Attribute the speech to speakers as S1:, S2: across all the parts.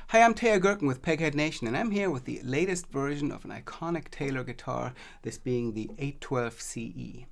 S1: Hi, I'm Teja Gerken with Peghead Nation, and I'm here with the latest version of an iconic Taylor guitar, this being the 812CE.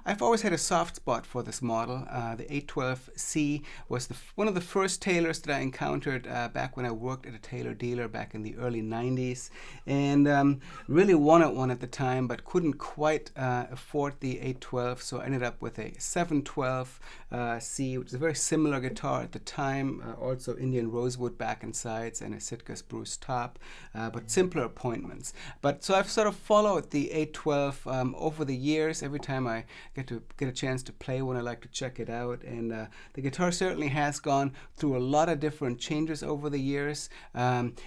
S1: I've always had a soft spot for this model. The 812C was one of the first Taylors that I encountered back when I worked at a Taylor dealer back in the early 90s, and really wanted one at the time but couldn't quite afford the 812, so I ended up with a 712C, which is a very similar guitar at the time, also Indian rosewood back and sides and a Sitka spruce top, but simpler appointments. So I've sort of followed the 812 over the years. Every time I get a chance to play one, I like to check it out, and the guitar certainly has gone through a lot of different changes over the years, and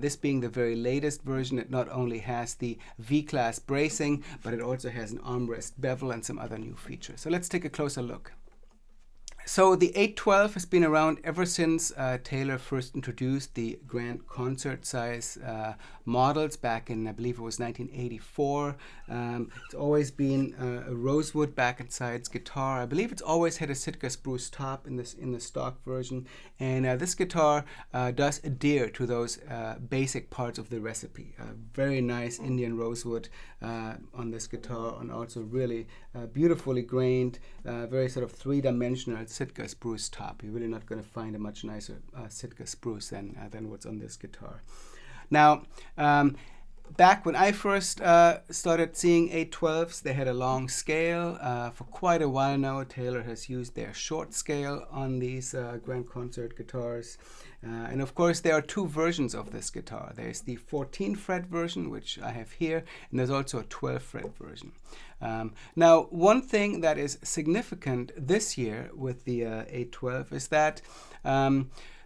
S1: this being the very latest version, it not only has the V-class bracing, but it also has an armrest bevel and some other new features. So let's take a closer look. So the 812 has been around ever since Taylor first introduced the grand concert size models back in, I believe it was 1984. It's always been a rosewood back and sides guitar. I believe it's always had a Sitka spruce top in the stock version, and this guitar does adhere to those basic parts of the recipe. Very nice Indian rosewood on this guitar, and also really beautifully grained, very sort of three-dimensional Sitka spruce top. You're really not going to find a much nicer Sitka spruce than what's on this guitar. Now, back when I first started seeing 812s, they had a long scale. For quite a while now, Taylor has used their short scale on these grand concert guitars. And of course, there are two versions of this guitar. There's the 14-fret version, which I have here, and there's also a 12-fret version. Now, one thing that is significant this year with the 812 is that a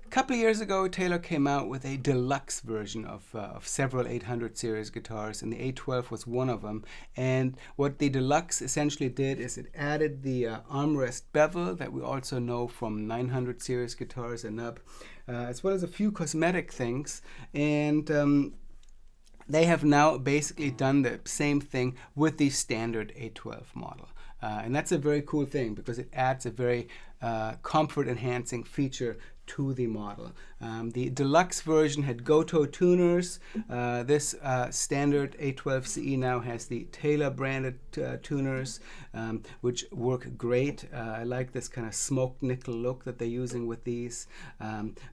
S1: couple of years ago, Taylor came out with a deluxe version of several 800 series guitars, and the 812 was one of them. And what the deluxe essentially did is it added the armrest bevel that we also know from 900 series guitars and up, as well as a few cosmetic things. And they have now basically done the same thing with the standard 812 model. And that's a very cool thing because it adds a very comfort-enhancing feature to the model. The deluxe version had Goto tuners. This standard 812CE now has the Taylor branded tuners, which work great. I like this kind of smoked nickel look that they're using with these.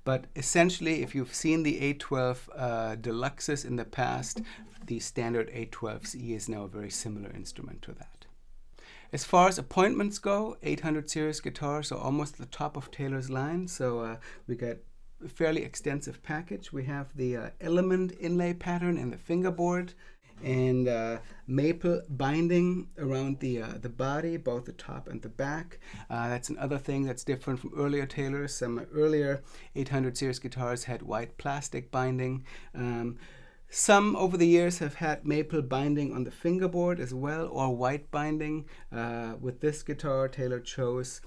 S1: But essentially, if you've seen the 812 deluxes in the past, the standard 812CE is now a very similar instrument to that. As far as appointments go, 800 series guitars are almost at the top of Taylor's line, so we got a fairly extensive package. We have the element inlay pattern in the fingerboard, and maple binding around the body, both the top and the back. That's another thing that's different from earlier Taylors. Some earlier 800 series guitars had white plastic binding. Some over the years have had maple binding on the fingerboard as well, or white binding. With this guitar, Taylor chose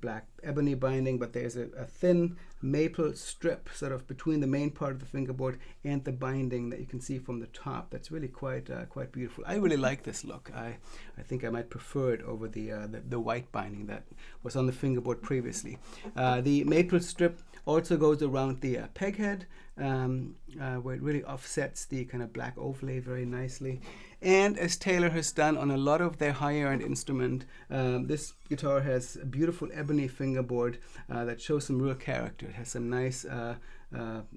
S1: black ebony binding, but there's a thin maple strip sort of between the main part of the fingerboard and the binding that you can see from the top. That's really quite beautiful. I really like this look. I think I might prefer it over the white binding that was on the fingerboard previously. The maple strip also goes around the peg head, where it really offsets the kind of black overlay very nicely. And as Taylor has done on a lot of their higher-end instrument, this guitar has a beautiful ebony fingerboard that shows some real character. It has some nice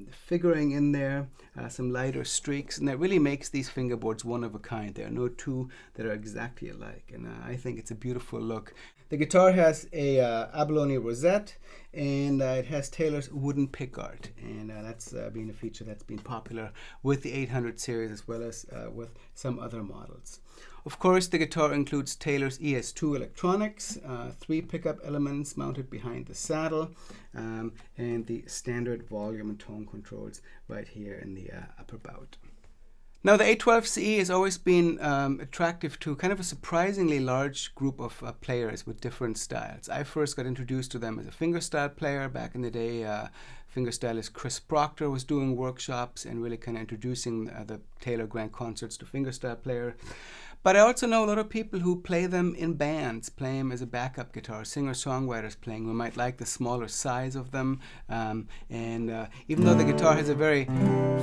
S1: figuring in there, some lighter streaks, and that really makes these fingerboards one of a kind. There are no two that are exactly alike, and I think it's a beautiful look. The guitar has a abalone rosette, and it has Taylor's wooden pickguard, and that's been a feature that's been popular with the 800 series as well as with some other models. Of course, the guitar includes Taylor's ES2 electronics, 3 pickup elements mounted behind the saddle, and the standard volume and tone controls right here in the upper bout. Now, the 812CE has always been attractive to kind of a surprisingly large group of players with different styles. I first got introduced to them as a fingerstyle player back in the day. Fingerstylist Chris Proctor was doing workshops and really kind of introducing the Taylor Grand Concerts to fingerstyle player. But I also know a lot of people who play them in bands, play them as a backup guitar, singer-songwriters playing. We might like the smaller size of them. Even though the guitar has a very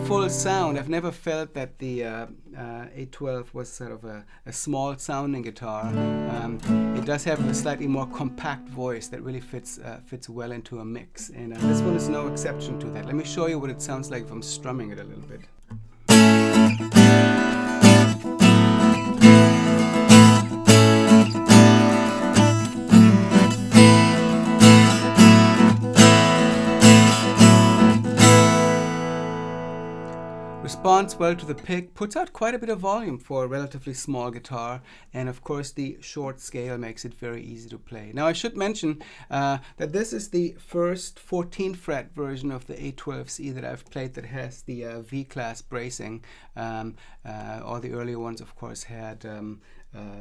S1: full sound, I've never felt that the 812 was sort of a small sounding guitar. It does have a slightly more compact voice that really fits well into a mix. And this one is no exception to that. Let me show you what it sounds like if I'm strumming it a little bit. Responds well to the pick, puts out quite a bit of volume for a relatively small guitar, and of course the short scale makes it very easy to play. Now I should mention that this is the first 14th fret version of the 812C that I've played that has the V-class bracing. All the earlier ones of course had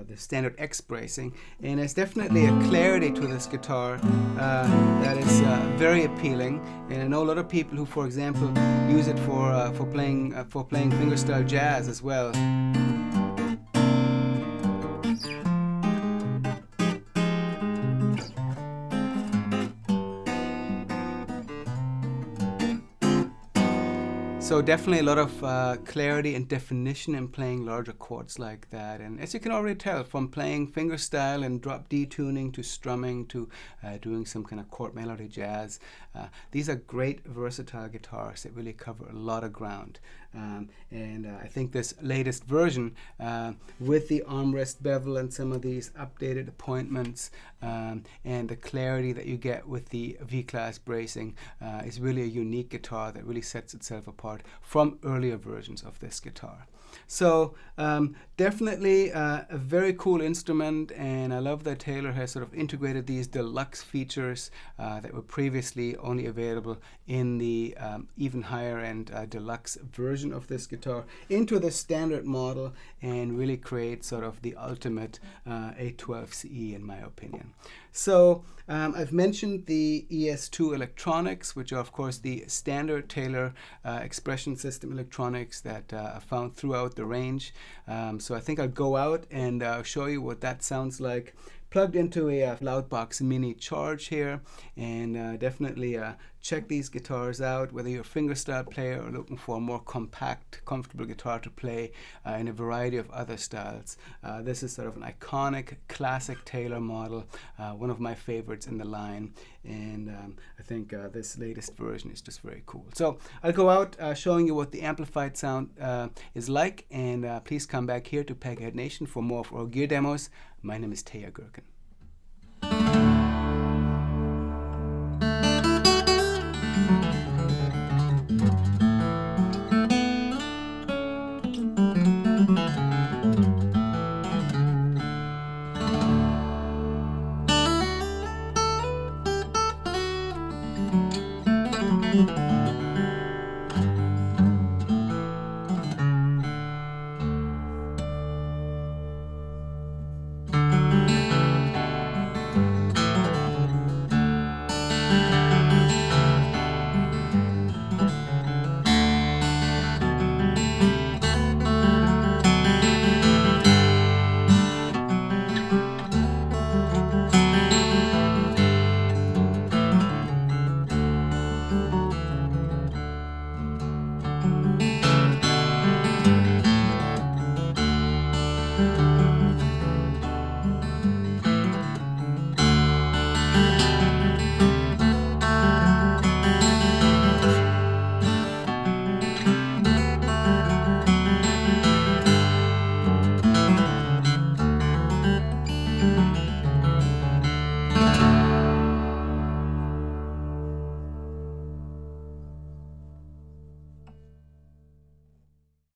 S1: the standard X bracing, and there's definitely a clarity to this guitar that is very appealing. And I know a lot of people who, for example, use it for playing fingerstyle jazz as well. So definitely a lot of clarity and definition in playing larger chords like that. And as you can already tell, from playing fingerstyle and drop D tuning to strumming to doing some kind of chord melody jazz, these are great versatile guitars that really cover a lot of ground. I think this latest version with the armrest bevel and some of these updated appointments and the clarity that you get with the V-class bracing is really a unique guitar that really sets itself apart from earlier versions of this guitar. So definitely a very cool instrument, and I love that Taylor has sort of integrated these deluxe features that were previously only available in the even higher end deluxe version of this guitar into the standard model, and really create sort of the ultimate 812CE in my opinion. So I've mentioned the ES2 electronics, which are of course the standard Taylor expression system electronics that are found throughout the range. So I think I'll go out and show you what that sounds like plugged into a Loudbox Mini Charge here, and definitely check these guitars out, whether you're a fingerstyle player or looking for a more compact, comfortable guitar to play in a variety of other styles. This is sort of an iconic, classic Taylor model, one of my favorites in the line, and I think this latest version is just very cool. So I'll go out showing you what the amplified sound is like, and please come back here to Peghead Nation for more of our gear demos. My name is Teja Gerken.